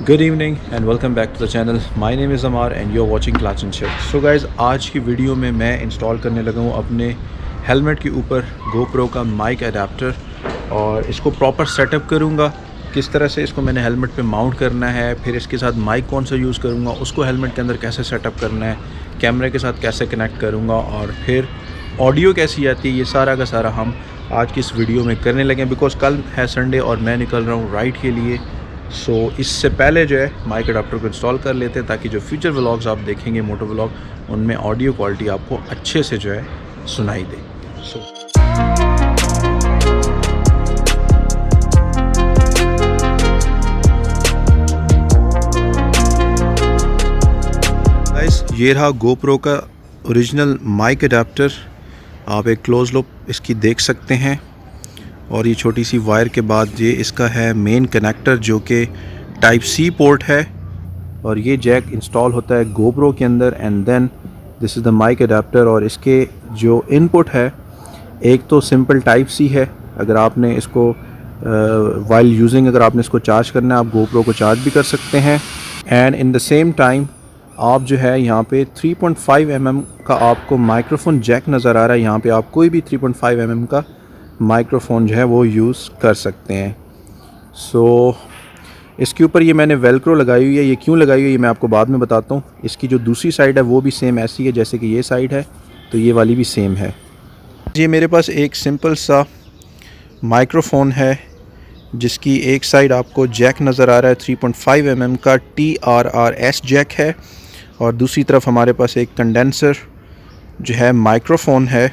Good evening and welcome back to the channel. My name is Amar and you are watching Clutch and Shift. So guys, आज की video में मैं install करने लगा हूँ अपने हेलमेट के ऊपर GoPro का माइक अडेप्टर और इसको प्रॉपर सेटअप करूँगा। किस तरह से इसको मैंने हेलमेट पे माउंट करना है, फिर इसके साथ माइक कौन सा यूज़ करूँगा, उसको हेलमेट के अंदर कैसे सेटअप करना है, कैमरे के साथ कैसे कनेक्ट करूँगा और फिर ऑडियो कैसी आती है, ये सारा का सारा हम आज की इस वीडियो में करने लगे। बिकॉज़ कल है संडे और मैं निकल रहा हूँ राइड के लिए। सो इससे पहले जो है माइक अडाप्टर को इंस्टॉल कर लेते हैं ताकि जो फ्यूचर व्लॉग्स आप देखेंगे मोटो व्लॉग, उनमें ऑडियो क्वालिटी आपको अच्छे से जो है सुनाई दे। गाइस, ये रहा GoPro का ओरिजिनल माइक अडाप्टर। आप एक क्लोज लुक इसकी देख सकते हैं और ये छोटी सी वायर के बाद ये इसका है मेन कनेक्टर जो कि टाइप सी पोर्ट है और ये जैक इंस्टॉल होता है GoPro के अंदर and then this is the mic adapter. और इसके जो इनपुट है, एक तो सिंपल टाइप सी है, अगर आपने इसको वाइल यूजिंग अगर आपने इसको चार्ज करना है आप GoPro को चार्ज भी कर सकते हैं। And in the same time आप जो है यहाँ पे 3.5 mm का आपको माइक्रोफोन जैक नज़र आ रहा है। यहाँ पे आप कोई भी 3.5 mm का माइक्रोफोन जो है वो यूज़ कर सकते हैं। सो इसके ऊपर ये मैंने वेलक्रो लगाई हुई है। ये क्यों लगाई हुई है ये मैं आपको बाद में बताता हूँ। इसकी जो दूसरी साइड है वो भी सेम ऐसी है जैसे कि ये साइड है, तो ये वाली भी सेम है। ये मेरे पास एक सिंपल सा माइक्रोफोन है जिसकी एक साइड आपको जैक नज़र आ रहा है, 3.5 mm का TRRS जैक है और दूसरी तरफ हमारे पास एक कंडेंसर जो है माइक्रोफोन है।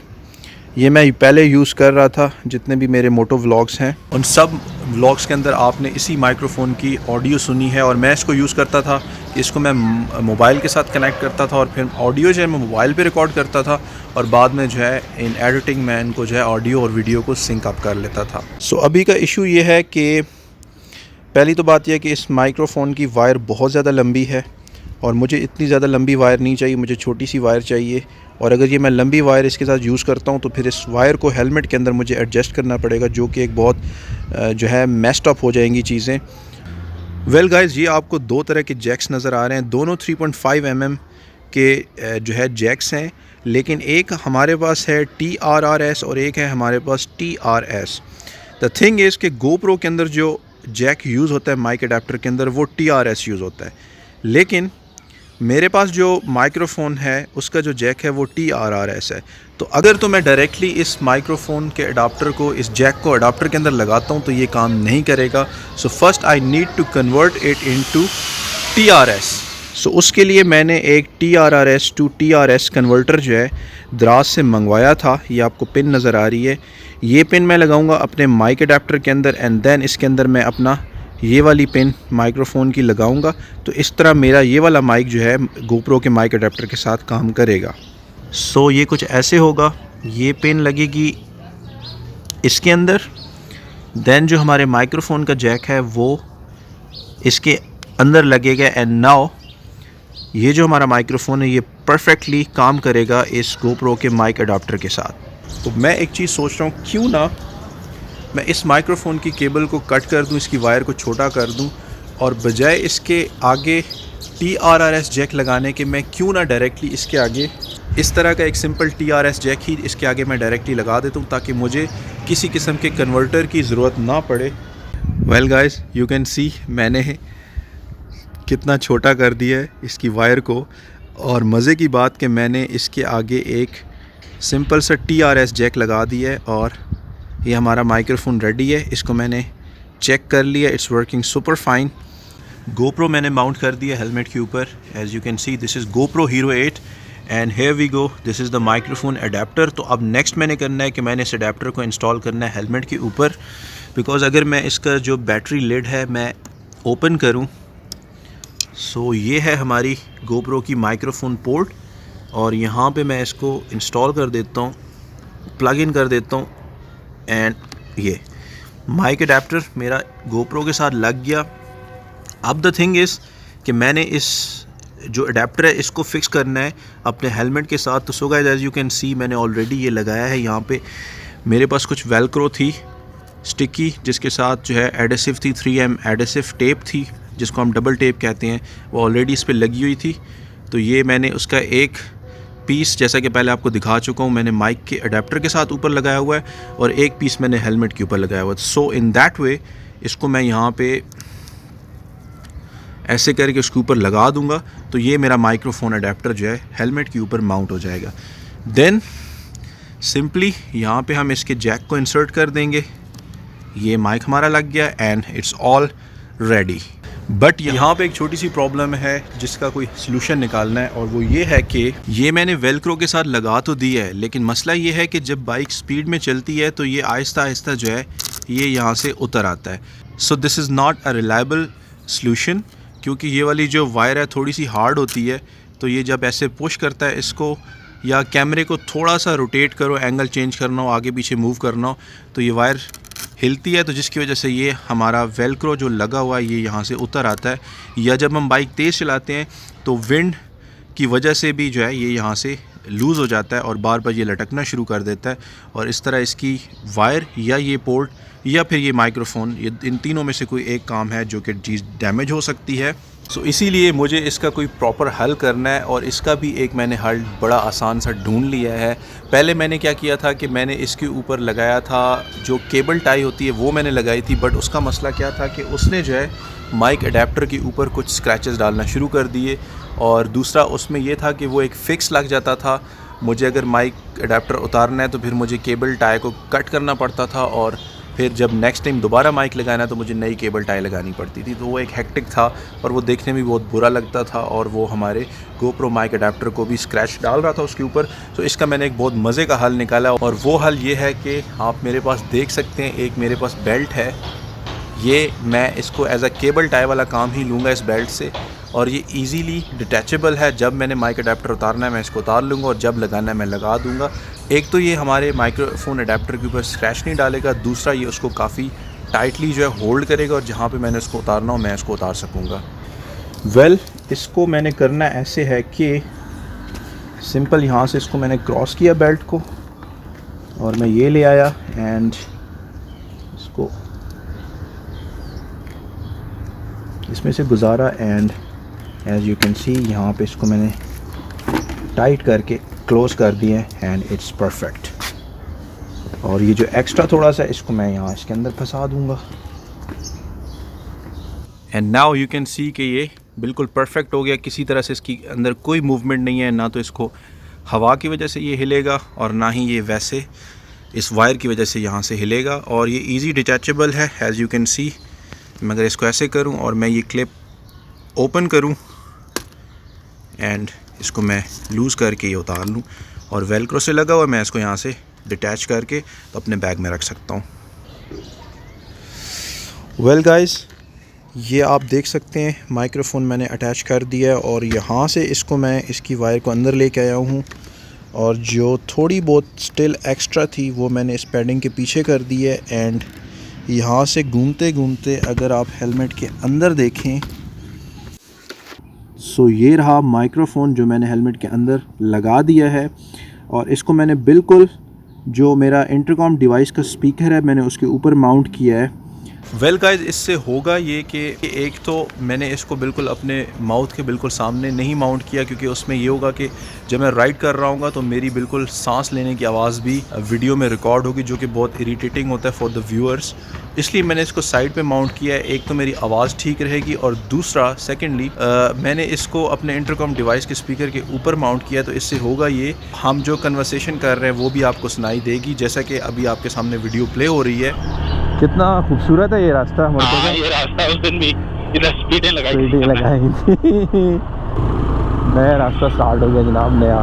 ये मैं पहले यूज़ कर रहा था, जितने भी मेरे मोटो व्लॉग्स हैं उन सब व्लॉग्स के अंदर आपने इसी माइक्रोफोन की ऑडियो सुनी है। और मैं इसको यूज़ करता था कि इसको मैं मोबाइल के साथ कनेक्ट करता था और फिर ऑडियो जो है मैं मोबाइल पे रिकॉर्ड करता था और बाद में जो है इन एडिटिंग मैं इनको जो है ऑडियो और वीडियो को सिंक अप कर लेता था। सो अभी का इशू ये है कि पहली तो बात यह है कि इस माइक्रोफोन की वायर बहुत ज़्यादा लंबी है और मुझे इतनी ज़्यादा लंबी वायर नहीं चाहिए, मुझे छोटी सी वायर चाहिए। और अगर ये मैं लंबी वायर इसके साथ यूज़ करता हूँ तो फिर इस वायर को हेलमेट के अंदर मुझे एडजस्ट करना पड़ेगा, जो कि एक बहुत जो है मेस्ड अप हो जाएंगी चीज़ें। वेल गाइस, ये आपको दो तरह के जैक्स नज़र आ रहे हैं, दोनों 3.5 mm के जो है जैक्स हैं, लेकिन एक हमारे पास है TRRS और एक है हमारे पास TRS। द थिंग इज़ कि GoPro के अंदर जो जैक यूज़ होता है माइक अडेप्टर के अंदर वो TRS यूज़ होता है, लेकिन मेरे पास जो माइक्रोफोन है उसका जो जैक है वो TRRS है। तो अगर तो मैं डायरेक्टली इस माइक्रोफोन के अडाप्टर को, इस जैक को अडाप्टर के अंदर लगाता हूँ तो ये काम नहीं करेगा। So first I need to convert it into TRS। सो उसके लिए मैंने एक TRRS टू TRS कन्वर्टर जो है दराज से मंगवाया था। ये आपको पिन नज़र आ रही है, ये पिन मैं लगाऊंगा अपने माइक अडेप्टर के अंदर एंड देन इसके अंदर मैं अपना ये वाली पिन माइक्रोफोन की लगाऊंगा। तो इस तरह मेरा ये वाला माइक जो है GoPro के माइक अडेप्टर के साथ काम करेगा। सो ये कुछ ऐसे होगा, ये पिन लगेगी इसके अंदर, देन जो हमारे माइक्रोफोन का जैक है वो इसके अंदर लगेगा एंड नाउ ये जो हमारा माइक्रोफोन है ये परफेक्टली काम करेगा इस GoPro के माइक अडाप्टर के साथ। तो मैं एक चीज़ सोच रहा हूँ, क्यों ना मैं इस माइक्रोफोन की केबल को कट कर दूं, इसकी वायर को छोटा कर दूं और बजाय इसके आगे TRRS जैक लगाने के मैं क्यों ना डायरेक्टली इसके आगे इस तरह का एक सिंपल TRS जैक ही इसके आगे मैं डायरेक्टली लगा देता हूं ताकि मुझे किसी किस्म के कन्वर्टर की ज़रूरत ना पड़े। वेल गाइस, यू कैन सी मैंने कितना छोटा कर दिया है इसकी वायर को। और मज़े की बात कि मैंने इसके आगे एक सिंपल सा TRS जैक लगा दिया है और ये हमारा माइक्रोफोन रेडी है। इसको मैंने चेक कर लिया, it's working super fine. GoPro मैंने माउंट कर दिया हेलमेट के ऊपर। As you can see this is GoPro Hero 8 and here we go, this is the microphone adapter. तो अब नेक्स्ट मैंने करना है कि मैंने इस अडेप्टर को इंस्टॉल करना है हेलमेट के ऊपर। बिकॉज़ अगर मैं इसका जो बैटरी लिड है मैं ओपन करूँ, सो ये है हमारी GoPro की माइक्रोफोन पोर्ट और यहाँ पे मैं इसको इंस्टॉल कर देता हूँ, प्लग इन कर देता हूँ एंड ये माइक अडेप्टर मेरा GoPro के साथ लग गया। अब द थिंग इज़ कि मैंने इस जो अडेप्टर है इसको फिक्स करना है अपने हेलमेट के साथ। तो so guys, as you can सी मैंने ऑलरेडी ये लगाया है। यहाँ पे मेरे पास कुछ वेलक्रो थी स्टिकी जिसके साथ जो है एडेसिव थी, 3M एडेसिव टेप थी जिसको हम डबल टेप कहते हैं, वो ऑलरेडी इस पर लगी हुई थी। तो ये मैंने उसका एक पीस, जैसा कि पहले आपको दिखा चुका हूँ, मैंने माइक के अडेप्टर के साथ ऊपर लगाया हुआ है और एक पीस मैंने हेलमेट के ऊपर लगाया हुआ है। सो इन दैट वे इसको मैं यहाँ पे ऐसे करके उसके ऊपर लगा दूंगा, तो ये मेरा माइक्रोफोन अडेप्टर जो है हेलमेट के ऊपर माउंट हो जाएगा। देन सिंपली यहाँ पे हम इसके जैक को इंसर्ट कर देंगे। ये माइक हमारा लग गया and it's all ready. But यहाँ पे एक छोटी सी प्रॉब्लम है जिसका कोई सलूशन निकालना है, और वो ये है कि ये मैंने वेलक्रो के साथ लगा तो दिया है, लेकिन मसला ये है कि जब बाइक स्पीड में चलती है तो ये आहिस्ता आहिस्ता जो है ये यहाँ से उतर आता है। So this is not a reliable solution, क्योंकि ये वाली जो वायर है थोड़ी सी हार्ड होती है। तो ये जब ऐसे पुश करता है इसको, या कैमरे को थोड़ा सा रोटेट करो, एंगल चेंज करना हो, आगे पीछे मूव करना हो, तो ये वायर हिलती है, तो जिसकी वजह से ये हमारा वेलक्रो जो लगा हुआ है ये यहाँ से उतर आता है। या जब हम बाइक तेज़ चलाते हैं तो विंड की वजह से भी जो है ये यहाँ से लूज़ हो जाता है और बार बार ये लटकना शुरू कर देता है, और इस तरह इसकी वायर या ये पोर्ट या फिर ये माइक्रोफोन, ये इन तीनों में से कोई एक काम है जो कि चीज़ डैमेज हो सकती है। सो इसीलिए मुझे इसका कोई प्रॉपर हल करना है, और इसका भी एक मैंने हल बड़ा आसान सा ढूंढ लिया है। पहले मैंने क्या किया था कि मैंने इसके ऊपर लगाया था जो केबल टाई होती है, वो मैंने लगाई थी, बट उसका मसला क्या था कि उसने जो है माइक अडेप्टर के ऊपर कुछ स्क्रैचेस डालना शुरू कर दिए, और दूसरा उसमें ये था कि वो एक फ़िक्स लग जाता था। मुझे अगर माइक अडेप्टर उतारना है तो फिर मुझे केबल टाई को कट करना पड़ता था, और फिर जब नेक्स्ट टाइम दोबारा माइक लगाना तो मुझे नई केबल टाई लगानी पड़ती थी। तो वो एक हेक्टिक था और वो देखने में बहुत बुरा लगता था, और वो हमारे GoPro माइक अडेप्टर को भी स्क्रैच डाल रहा था उसके ऊपर। तो इसका मैंने एक बहुत मज़े का हल निकाला, और वो हल ये है कि आप मेरे पास देख सकते हैं, एक मेरे पास बेल्ट है। ये मैं इसको एज अ केबल टाई वाला काम ही लूँगा इस बेल्ट से, और ये इजीली डिटैचेबल है। जब मैंने माइक अडेप्टर उतारना है मैं इसको उतार लूँगा, और जब लगाना है मैं लगा दूँगा। एक तो ये हमारे माइक्रोफोन अडेप्टर के ऊपर स्क्रैच नहीं डालेगा, दूसरा ये उसको काफ़ी टाइटली जो है होल्ड करेगा, और जहाँ पे मैंने इसको उतारना हो मैं इसको उतार सकूँगा। वेल, इसको मैंने करना ऐसे है कि सिंपल यहाँ से इसको मैंने क्रॉस किया बेल्ट को, और मैं ये ले आया एंड इसको इसमें से गुजारा, and as you can see यहाँ पे इसको मैंने टाइट करके क्लोज कर दिए एंड इट्स परफेक्ट। और ये जो एक्स्ट्रा थोड़ा सा इसको मैं यहाँ इसके अंदर फंसा दूंगा, एंड नाउ यू कैन सी कि ये बिल्कुल परफेक्ट हो गया। किसी तरह से इसकी अंदर कोई मूवमेंट नहीं है, ना तो इसको हवा की वजह से ये हिलेगा और ना ही ये वैसे इस वायर की वजह से यहाँ से हिलेगा, और ये इजी डिटैचेबल है एज यू कैन सी। मैं अगर इसको ऐसे करूं और मैं ये क्लिप ओपन करूं एंड इसको मैं लूज़ करके ये उतार लूं, और वेलक्रो से लगा हुआ मैं इसको यहाँ से डिटैच करके तो अपने बैग में रख सकता हूँ। वेल गाइस, ये आप देख सकते हैं माइक्रोफोन मैंने अटैच कर दिया है, और यहाँ से इसको मैं इसकी वायर को अंदर लेके आया हूँ, और जो थोड़ी बहुत स्टिल एक्स्ट्रा थी वो मैंने इस पैडिंग के पीछे कर दी है। एंड यहाँ से घूमते घूमते अगर आप हेलमेट के अंदर देखें, सो ये रहा माइक्रोफोन जो मैंने हेलमेट के अंदर लगा दिया है, और इसको मैंने बिल्कुल जो मेरा इंटरकॉम डिवाइस का स्पीकर है मैंने उसके ऊपर माउंट किया है। वेल गाइस, इससे होगा ये कि एक तो मैंने इसको बिल्कुल अपने माउथ के बिल्कुल सामने नहीं माउंट किया, क्योंकि उसमें ये होगा कि जब मैं राइड कर रहा हूँ तो मेरी बिल्कुल सांस लेने की आवाज़ भी वीडियो में रिकॉर्ड होगी, जो कि बहुत इरिटेटिंग होता है फॉर द व्यूअर्स। इसलिए मैंने इसको साइड पे माउंट किया है। एक तो मेरी आवाज़ ठीक रहेगी, और दूसरा सेकेंडली मैंने इसको अपने इंटरकॉम डिवाइस के स्पीकर के ऊपर माउंट किया, तो इससे होगा ये, हम जो कन्वर्सेशन कर रहे हैं वो भी आपको सुनाई देगी, जैसा कि अभी आपके सामने वीडियो प्ले हो रही है। कितना खूबसूरत है ये रास्ता। हाँ, ये रास्ता उस दिन भी इधर स्पीडें लगाई थी। नया रास्ता स्टार्ट हो गया जनाब, नया।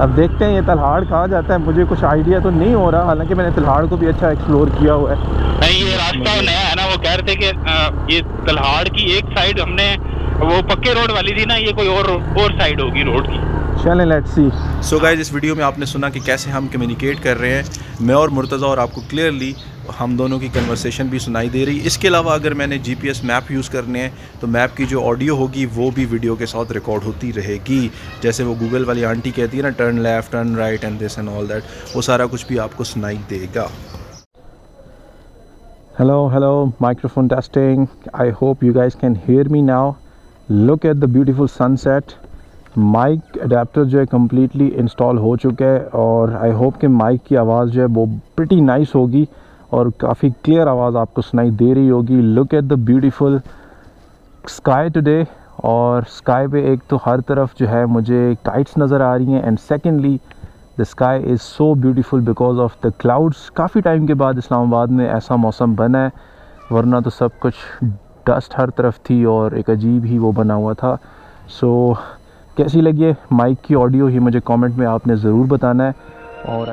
अब देखते हैं ये तलहाड़ कहाँ जाता है, मुझे कुछ आइडिया तो नहीं हो रहा, हालांकि मैंने तलहाड़ को भी अच्छा एक्सप्लोर किया हुआ है। नहीं, ये रास्ता नया है ना, वो कह रहे थे कि ये तलहाड़ की एक साइड हमने वो पक्के रोड वाली थी ना, ये कोई और साइड होगी रोड की। चलें, लेट्स सी। सो गाइस, इस वीडियो में आपने सुना कि कैसे हम कम्युनिकेट कर रहे हैं, मैं और मुर्तज़ा, और आपको क्लियरली हम दोनों की कन्वर्सेशन भी सुनाई दे रही। इसके अलावा अगर मैंने GPS मैप यूज़ करने हैं तो मैप की जो ऑडियो होगी वो भी वीडियो के साथ रिकॉर्ड होती रहेगी, जैसे वो गूगल वाली आंटी कहती है ना, turn left, turn right and this and all that, वो सारा कुछ भी आपको सुनाई देगा। Hello, microphone testing. I hope you guys can hear me now. Look at the beautiful sunset. Mic adapter जो है कम्प्लीटली इंस्टॉल हो चुका है और आई होप कि माइक की आवाज़ जो है वो प्रिटी नाइस होगी और काफ़ी क्लियर आवाज़ आपको सुनाई दे रही होगी। Look at the beautiful sky today, और स्काई पे एक तो हर तरफ जो है मुझे काइट्स नज़र आ रही हैं, and secondly the sky is so beautiful because of the clouds. काफ़ी टाइम के बाद इस्लामाबाद में ऐसा मौसम बना है, वरना तो सब कुछ डस्ट हर तरफ थी और एक अजीब ही वो बना हुआ था। सो कैसी लगी है माइक की ऑडियो, ये मुझे कमेंट में आपने ज़रूर बताना है। और